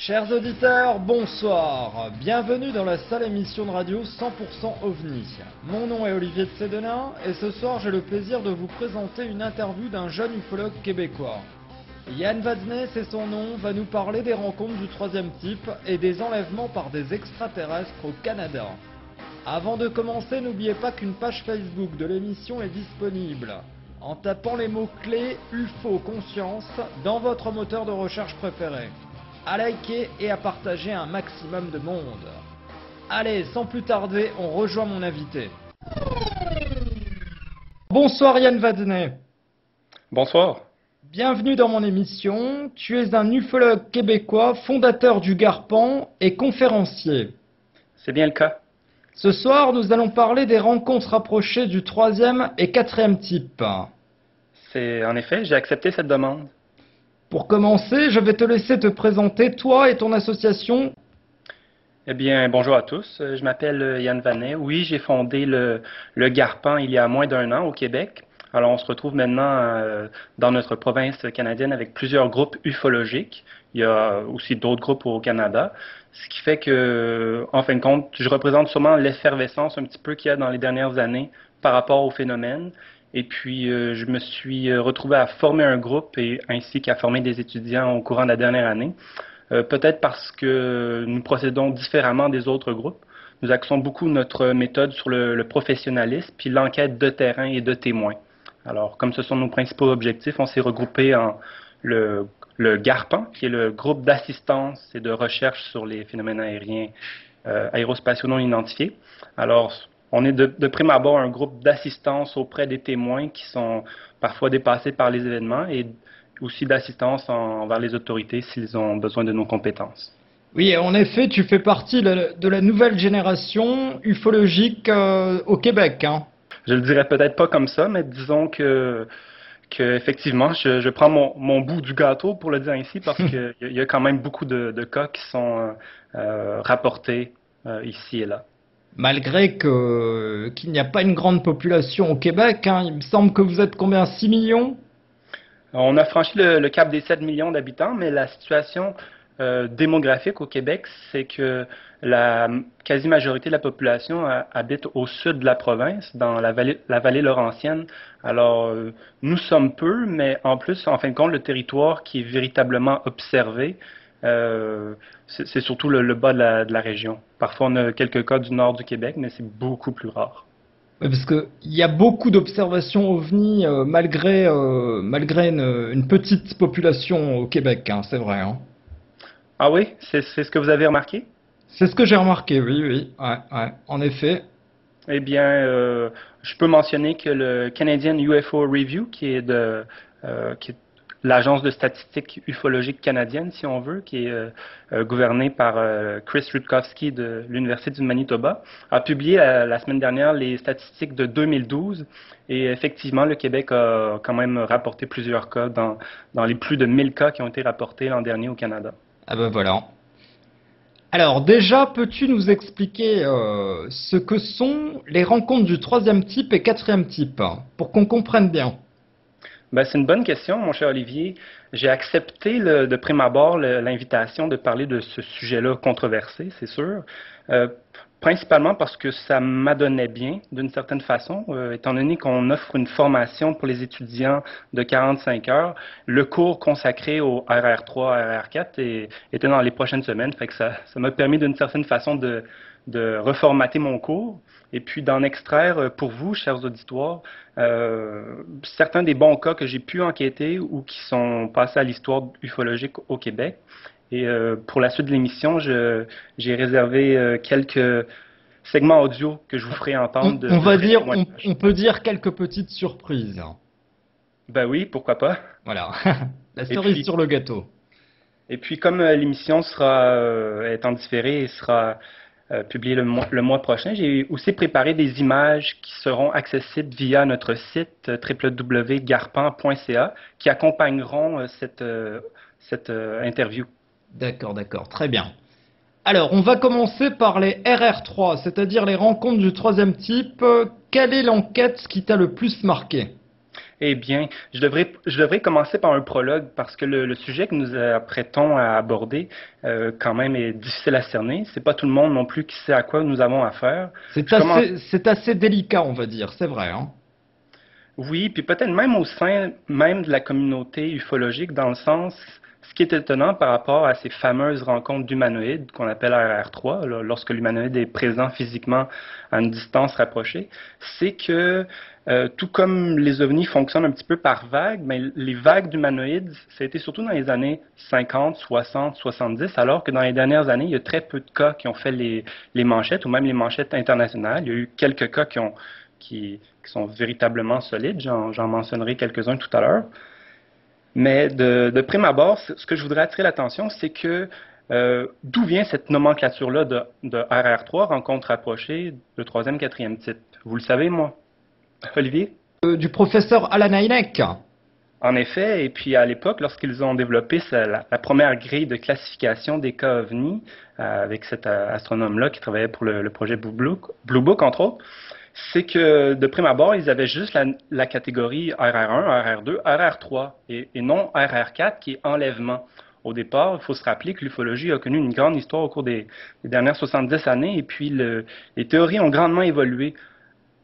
Chers auditeurs, bonsoir. Bienvenue dans la seule émission de radio 100% OVNI. Mon nom est Olivier de Sédenin et ce soir j'ai le plaisir de vous présenter une interview d'un jeune ufologue québécois. Yann Vadnais, c'est son nom, va nous parler des rencontres du troisième type et des enlèvements par des extraterrestres au Canada. Avant de commencer, n'oubliez pas qu'une page Facebook de l'émission est disponible. En tapant les mots-clés UFO Conscience dans votre moteur de recherche préféré. À liker et à partager un maximum de monde. Allez, sans plus tarder, on rejoint mon invité. Bonsoir Yann Vadnais. Bonsoir. Bienvenue dans mon émission. Tu es un ufologue québécois, fondateur du Garpan et conférencier. C'est bien le cas. Ce soir, nous allons parler des rencontres rapprochées du troisième et quatrième type. En effet, j'ai accepté cette demande. Pour commencer, je vais te laisser te présenter, toi et ton association. Eh bien, bonjour à tous. Je m'appelle Yann Vadnais. Oui, j'ai fondé le Garpan il y a moins d'un an au Québec. Alors, on se retrouve maintenant dans notre province canadienne avec plusieurs groupes ufologiques. Il y a aussi d'autres groupes au Canada. Ce qui fait que, en fin de compte, je représente sûrement l'effervescence un petit peu qu'il y a dans les dernières années par rapport au phénomène. Et puis, je me suis retrouvé à former un groupe et ainsi qu'à former des étudiants au courant de la dernière année. Peut-être parce que nous procédons différemment des autres groupes. Nous axons beaucoup notre méthode sur le professionnalisme puis l'enquête de terrain et de témoins. Alors, comme ce sont nos principaux objectifs, on s'est regroupé en le GARPAN, qui est le groupe d'assistance et de recherche sur les phénomènes aériens aérospatiaux non identifiés. Alors, on est de prime abord un groupe d'assistance auprès des témoins qui sont parfois dépassés par les événements et aussi d'assistance envers les autorités s'ils ont besoin de nos compétences. Oui, en effet, tu fais partie de la nouvelle génération ufologique au Québec. Hein. Je le dirais peut-être pas comme ça, mais disons que effectivement, je prends mon bout du gâteau, pour le dire ainsi, parce qu'il y a quand même beaucoup de cas qui sont rapportés ici et là. Malgré qu'il n'y a pas une grande population au Québec, hein, il me semble que vous êtes combien, 6 millions? On a franchi le cap des 7 millions d'habitants, mais la situation démographique au Québec, c'est que la quasi-majorité de la population habite au sud de la province, dans la vallée laurentienne. Alors, nous sommes peu, mais en plus, en fin de compte, le territoire qui est véritablement observé, c'est surtout le bas de la région. Parfois, on a quelques cas du nord du Québec, mais c'est beaucoup plus rare. Oui, parce qu'il y a beaucoup d'observations OVNI malgré une petite population au Québec, hein, c'est vrai. Hein. Ah oui? C'est ce que vous avez remarqué? C'est ce que j'ai remarqué, oui, ouais, en effet. Eh bien, je peux mentionner que le Canadian UFO Review, qui est l'agence de statistiques ufologiques canadienne, si on veut, qui est gouvernée par Chris Rutkowski de l'Université du Manitoba, a publié la semaine dernière les statistiques de 2012. Et effectivement, le Québec a quand même rapporté plusieurs cas dans les plus de 1000 cas qui ont été rapportés l'an dernier au Canada. Ah ben voilà. Alors déjà, peux-tu nous expliquer ce que sont les rencontres du troisième type et quatrième type, pour qu'on comprenne bien? Ben, c'est une bonne question, mon cher Olivier. J'ai accepté de prime abord l'invitation de parler de ce sujet-là controversé, c'est sûr. Principalement parce que ça m'adonnait bien, d'une certaine façon, étant donné qu'on offre une formation pour les étudiants de 45 heures. Le cours consacré au RR3, RR4 était dans les prochaines semaines, fait que ça m'a permis d'une certaine façon de reformater mon cours et puis d'en extraire pour vous, chers auditoires, certains des bons cas que j'ai pu enquêter ou qui sont passés à l'histoire ufologique au Québec. Et pour la suite de l'émission, j'ai réservé quelques segments audio que je vous ferai entendre. On peut dire quelques petites surprises. Ben oui, pourquoi pas. Voilà, la cerise sur le gâteau. Et puis comme l'émission est en différé et sera publiée le mois prochain, j'ai aussi préparé des images qui seront accessibles via notre site www.garpan.ca qui accompagneront cette interview. D'accord, très bien. Alors, on va commencer par les RR3, c'est-à-dire les rencontres du troisième type. Quelle est l'enquête qui t'a le plus marqué? Eh bien, je devrais commencer par un prologue parce que le sujet que nous apprêtons à aborder, quand même, est difficile à cerner. C'est pas tout le monde non plus qui sait à quoi nous avons affaire. Je commence. C'est assez délicat, on va dire, c'est vrai, hein. Oui, puis peut-être même au sein même de la communauté ufologique, dans le sens, ce qui est étonnant par rapport à ces fameuses rencontres d'humanoïdes qu'on appelle RR3, là, lorsque l'humanoïde est présent physiquement à une distance rapprochée, c'est que tout comme les ovnis fonctionnent un petit peu par vagues, mais les vagues d'humanoïdes, ça a été surtout dans les années 50, 60, 70, alors que dans les dernières années, il y a très peu de cas qui ont fait les manchettes, ou même les manchettes internationales. Il y a eu quelques cas qui sont véritablement solides. J'en mentionnerai quelques-uns tout à l'heure. Mais de prime abord, ce que je voudrais attirer l'attention, c'est que d'où vient cette nomenclature-là de RR3, rencontre rapprochée, de troisième, quatrième type? Vous le savez, moi, Olivier? Du professeur Alan Hynek. En effet, et puis à l'époque, lorsqu'ils ont développé la première grille de classification des cas OVNI, avec cet astronome-là qui travaillait pour le projet Blue Book, entre autres, c'est que de prime abord, ils avaient juste la catégorie RR1, RR2, RR3 et non RR4 qui est enlèvement. Au départ, il faut se rappeler que l'ufologie a connu une grande histoire au cours des dernières 70 années et puis les théories ont grandement évolué.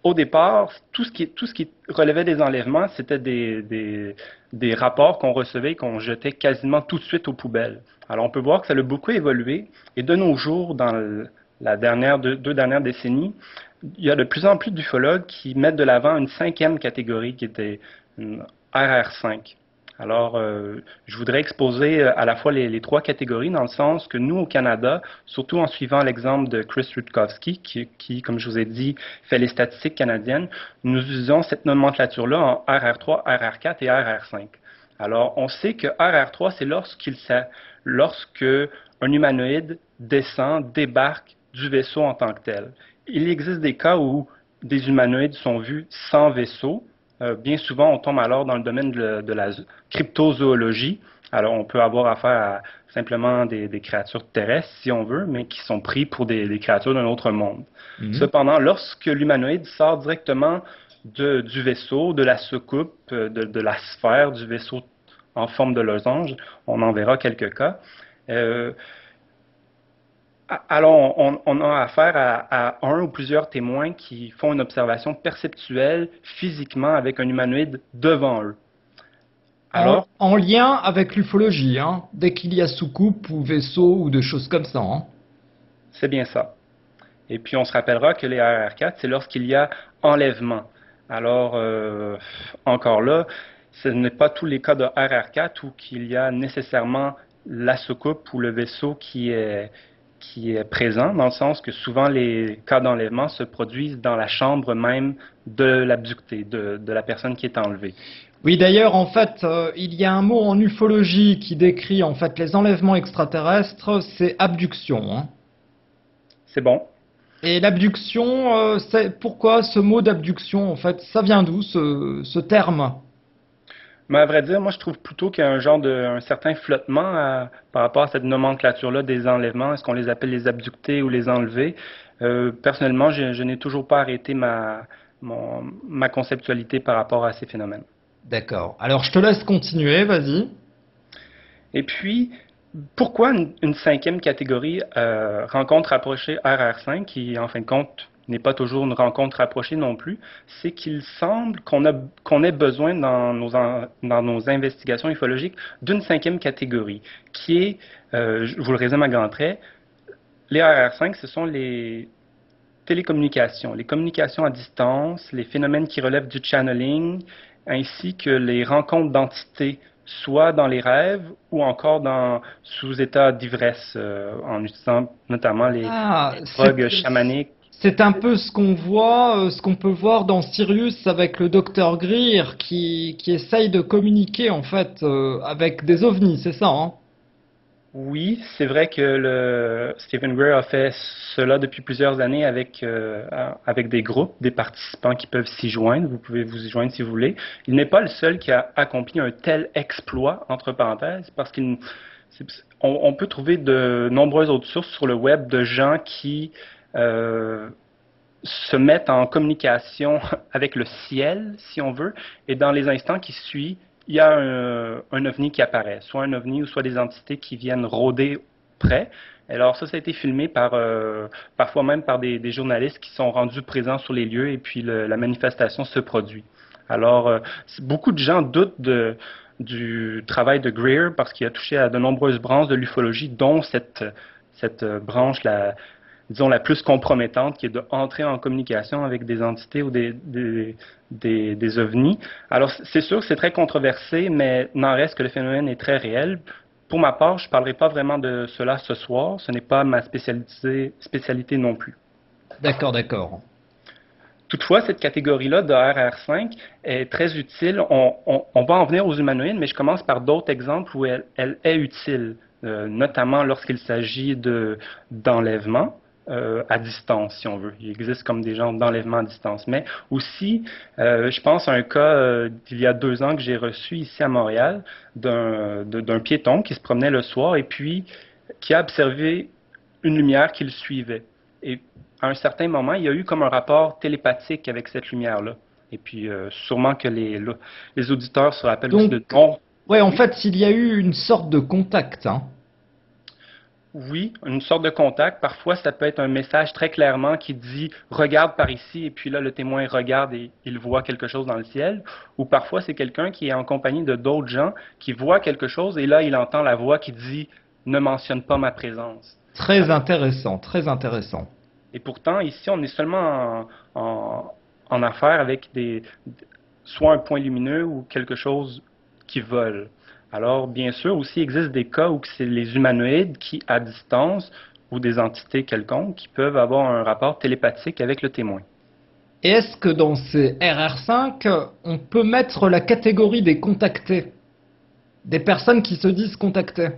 Au départ, tout ce qui relevait des enlèvements, c'était des rapports qu'on recevait et qu'on jetait quasiment tout de suite aux poubelles. Alors on peut voir que ça a beaucoup évolué et de nos jours, dans la deux dernières décennies, il y a de plus en plus d'ufologues qui mettent de l'avant une cinquième catégorie qui était une RR5. Alors, je voudrais exposer à la fois les trois catégories dans le sens que nous, au Canada, surtout en suivant l'exemple de Chris Rutkowski, qui, comme je vous ai dit, fait les statistiques canadiennes, nous utilisons cette nomenclature-là en RR3, RR4 et RR5. Alors, on sait que RR3, c'est lorsque un humanoïde descend, débarque du vaisseau en tant que tel. Il existe des cas où des humanoïdes sont vus sans vaisseau. Bien souvent, on tombe alors dans le domaine de la cryptozoologie. Alors, on peut avoir affaire à simplement des créatures terrestres, si on veut, mais qui sont pris pour des créatures d'un autre monde. Cependant, lorsque l'humanoïde sort directement du vaisseau, de la soucoupe, de la sphère du vaisseau en forme de losange, on en verra quelques cas. Alors, on a affaire à un ou plusieurs témoins qui font une observation perceptuelle physiquement avec un humanoïde devant eux. Alors, En lien avec l'ufologie, hein, dès qu'il y a soucoupe ou vaisseau ou des choses comme ça, hein. c'est bien ça. Et puis, on se rappellera que les RR4, c'est lorsqu'il y a enlèvement. Alors, encore là, ce n'est pas tous les cas de RR4 où qu'il y a nécessairement la soucoupe ou le vaisseau qui est présent, dans le sens que souvent les cas d'enlèvement se produisent dans la chambre même de l'abducté, de la personne qui est enlevée. Oui, d'ailleurs, en fait, il y a un mot en ufologie qui décrit en fait les enlèvements extraterrestres, c'est abduction, hein. C'est bon. Et l'abduction, c'est pourquoi ce mot d'abduction, en fait, ça vient d'où ce terme? Mais à vrai dire, moi, je trouve plutôt qu'il y a un certain flottement par rapport à cette nomenclature-là des enlèvements. Est-ce qu'on les appelle les abductés ou les enlevés? Personnellement, je n'ai toujours pas arrêté ma conceptualité par rapport à ces phénomènes. D'accord. Alors, je te laisse continuer, vas-y. Et puis, pourquoi une cinquième catégorie, rencontre rapprochée RR5, qui en fin de compte n'est pas toujours une rencontre rapprochée non plus, c'est qu'il semble qu'on ait besoin dans nos investigations ufologiques d'une cinquième catégorie, qui est, je vous le résume à grands traits, les RR5, ce sont les télécommunications, les communications à distance, les phénomènes qui relèvent du channeling, ainsi que les rencontres d'entités, soit dans les rêves ou encore sous état d'ivresse, en utilisant notamment les Ah, drogues chamaniques. c'est un peu ce qu'on voit, ce qu'on peut voir dans Sirius avec le docteur Greer qui essaye de communiquer en fait avec des ovnis, c'est ça, hein? Oui, c'est vrai que Stephen Greer a fait cela depuis plusieurs années avec des groupes, des participants qui peuvent s'y joindre. Vous pouvez vous y joindre si vous voulez. Il n'est pas le seul qui a accompli un tel exploit, entre parenthèses, parce on peut trouver de nombreuses autres sources sur le web de gens qui se mettent en communication avec le ciel, si on veut, et dans les instants qui suivent, il y a un ovni qui apparaît, soit un ovni ou soit des entités qui viennent rôder près. Alors ça a été filmé parfois même par des journalistes qui sont rendus présents sur les lieux et puis la manifestation se produit. Alors, beaucoup de gens doutent du travail de Greer parce qu'il a touché à de nombreuses branches de l'ufologie, dont cette branche, disons, la plus compromettante, qui est d'entrer en communication avec des entités ou des ovnis. Alors, c'est sûr que c'est très controversé, mais n'en reste que le phénomène est très réel. Pour ma part, je ne parlerai pas vraiment de cela ce soir. Ce n'est pas ma spécialité non plus. D'accord, d'accord. Toutefois, cette catégorie-là de RR5 est très utile. On va en venir aux humanoïdes, mais je commence par d'autres exemples où elle est utile, notamment lorsqu'il s'agit d'enlèvement à distance, si on veut. Il existe comme des genres d'enlèvement à distance. Mais aussi, je pense à un cas d'il y a 2 ans que j'ai reçu ici à Montréal d'un piéton qui se promenait le soir et puis qui a observé une lumière qui le suivait. Et à un certain moment, il y a eu comme un rapport télépathique avec cette lumière-là. Et puis, sûrement que les auditeurs se rappellent aussi de... Ouais, en fait, il y a eu une sorte de contact, hein. Oui, une sorte de contact. Parfois, ça peut être un message très clairement qui dit « regarde par ici » et puis là, le témoin regarde et il voit quelque chose dans le ciel. Ou parfois, c'est quelqu'un qui est en compagnie de d'autres gens qui voit quelque chose et là, il entend la voix qui dit « ne mentionne pas ma présence ». Très intéressant, très intéressant. Et pourtant, ici, on est seulement en affaire avec soit un point lumineux ou quelque chose qui vole. Alors, bien sûr, aussi, il existe des cas où c'est les humanoïdes qui, à distance, ou des entités quelconques, qui peuvent avoir un rapport télépathique avec le témoin. Et est-ce que dans ces RR5, on peut mettre la catégorie des contactés? Des personnes qui se disent contactées?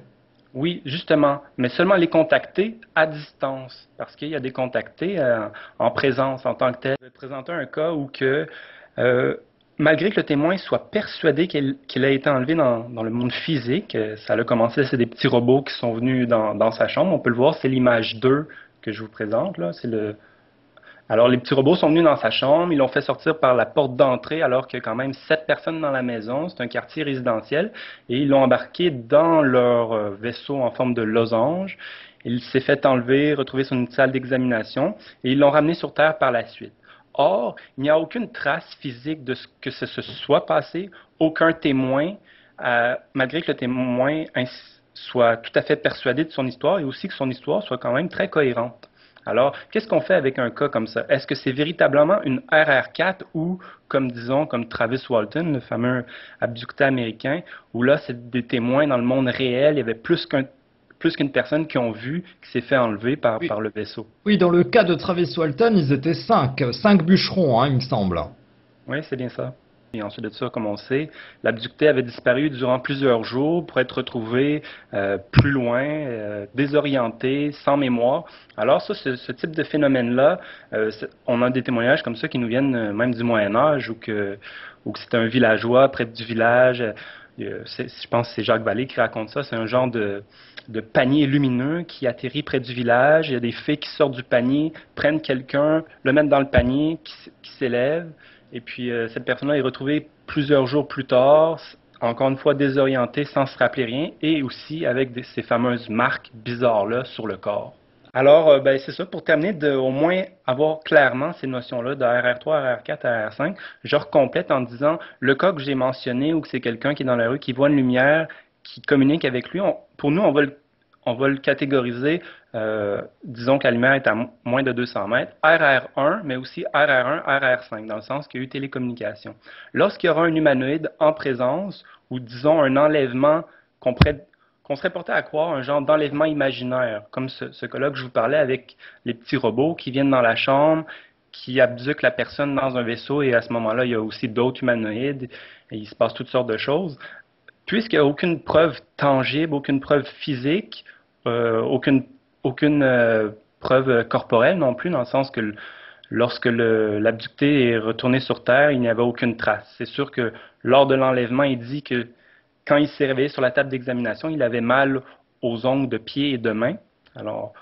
Oui, justement, mais seulement les contacter à distance, parce qu'il y a des contactés en présence en tant que tel. Je vais te présenter un cas où malgré que le témoin soit persuadé qu'il a été enlevé dans le monde physique, ça a commencé, c'est des petits robots qui sont venus dans sa chambre. On peut le voir, c'est l'image 2 que je vous présente, là. Alors, les petits robots sont venus dans sa chambre, ils l'ont fait sortir par la porte d'entrée alors qu'il y a quand même 7 personnes dans la maison, c'est un quartier résidentiel, et ils l'ont embarqué dans leur vaisseau en forme de losange. Il s'est fait enlever, retrouver sur une salle d'examination, et ils l'ont ramené sur Terre par la suite. Or, il n'y a aucune trace physique de ce que ce se soit passé, aucun témoin, malgré que le témoin soit tout à fait persuadé de son histoire et aussi que son histoire soit quand même très cohérente. Alors, qu'est-ce qu'on fait avec un cas comme ça? Est-ce que c'est véritablement une RR4 ou, comme Travis Walton, le fameux abducté américain, où là, c'est des témoins dans le monde réel, il y avait plus qu'une personne qui ont vu qui s'est fait enlever par le vaisseau. Oui, dans le cas de Travis Walton, ils étaient 5 bûcherons, hein, il me semble. Oui, c'est bien ça. Et ensuite de ça, comme on sait, l'abducté avait disparu durant plusieurs jours pour être retrouvé plus loin, désorienté, sans mémoire. Alors ça, ce type de phénomène-là, on a des témoignages comme ça qui nous viennent même du Moyen Âge, ou que c'est un villageois près du village. Je pense que c'est Jacques Vallée qui raconte ça. C'est un genre de panier lumineux qui atterrit près du village. Il y a des fées qui sortent du panier, prennent quelqu'un, le mettent dans le panier, qui s'élève. Et puis, cette personne-là est retrouvée plusieurs jours plus tard, encore une fois désorientée, sans se rappeler rien, et aussi avec ces fameuses marques bizarres-là sur le corps. Alors, c'est ça, pour terminer, au moins avoir clairement ces notions-là de RR3, RR4, RR5, je recomplète en disant, le cas que j'ai mentionné, ou que c'est quelqu'un qui est dans la rue, qui voit une lumière, qui communique avec lui, pour nous, on va le catégoriser, disons que la lumière est à moins de 200 mètres, RR1, mais aussi RR1, RR5, dans le sens qu'il y a eu télécommunication. Lorsqu'il y aura un humanoïde en présence, ou disons un enlèvement qu'on serait porté à croire un genre d'enlèvement imaginaire, comme ce cas-là que je vous parlais avec les petits robots qui viennent dans la chambre, qui abduquent la personne dans un vaisseau, et à ce moment-là, il y a aussi d'autres humanoïdes, et il se passe toutes sortes de choses. Puisqu'il n'y a aucune preuve tangible, aucune preuve physique, aucune preuve corporelle non plus, dans le sens que lorsque l'abducté est retourné sur Terre, il n'y avait aucune trace. C'est sûr que lors de l'enlèvement, il dit que quand il s'est réveillé sur la table d'examination, il avait mal aux ongles de pied et de main. Alors,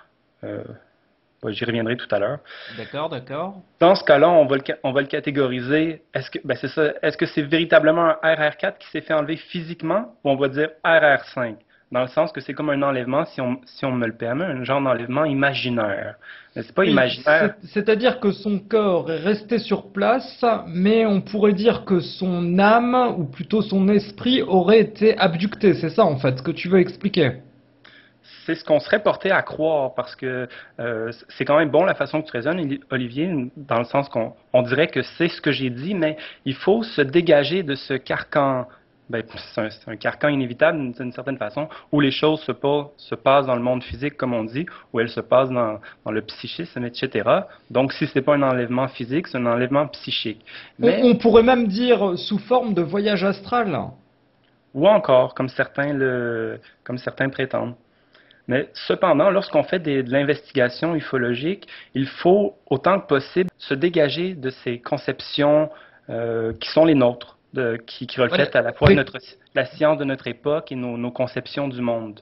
J'y reviendrai tout à l'heure. D'accord, d'accord. Dans ce cas-là, on va le catégoriser. C'est ça, est-ce que c'est véritablement un RR4 qui s'est fait enlever physiquement ou on va dire RR5? Dans le sens que c'est comme un enlèvement, si on me le permet, un genre d'enlèvement imaginaire. Mais c'est pas Oui, imaginaire. c'est-à-dire que son corps est resté sur place, mais on pourrait dire que son âme, ou plutôt son esprit, aurait été abducté. C'est ça, en fait, ce que tu veux expliquer. C'est ce qu'on serait porté à croire parce que c'est quand même bon la façon que tu raisonnes, Olivier, dans le sens qu'on dirait que c'est ce que j'ai dit, mais il faut se dégager de ce carcan. Ben, c'est un carcan inévitable d'une certaine façon, où les choses se passent dans le monde physique, comme on dit, où elles se passent dans le psychisme, etc. Donc, si ce n'est pas un enlèvement physique, c'est un enlèvement psychique. Mais, On pourrait même dire sous forme de voyage astral. ou encore, comme certains prétendent. Mais cependant, lorsqu'on fait de l'investigation ufologique, il faut autant que possible se dégager de ces conceptions qui sont les nôtres, qui Voilà. reflètent à la fois la science de notre époque et nos conceptions du monde.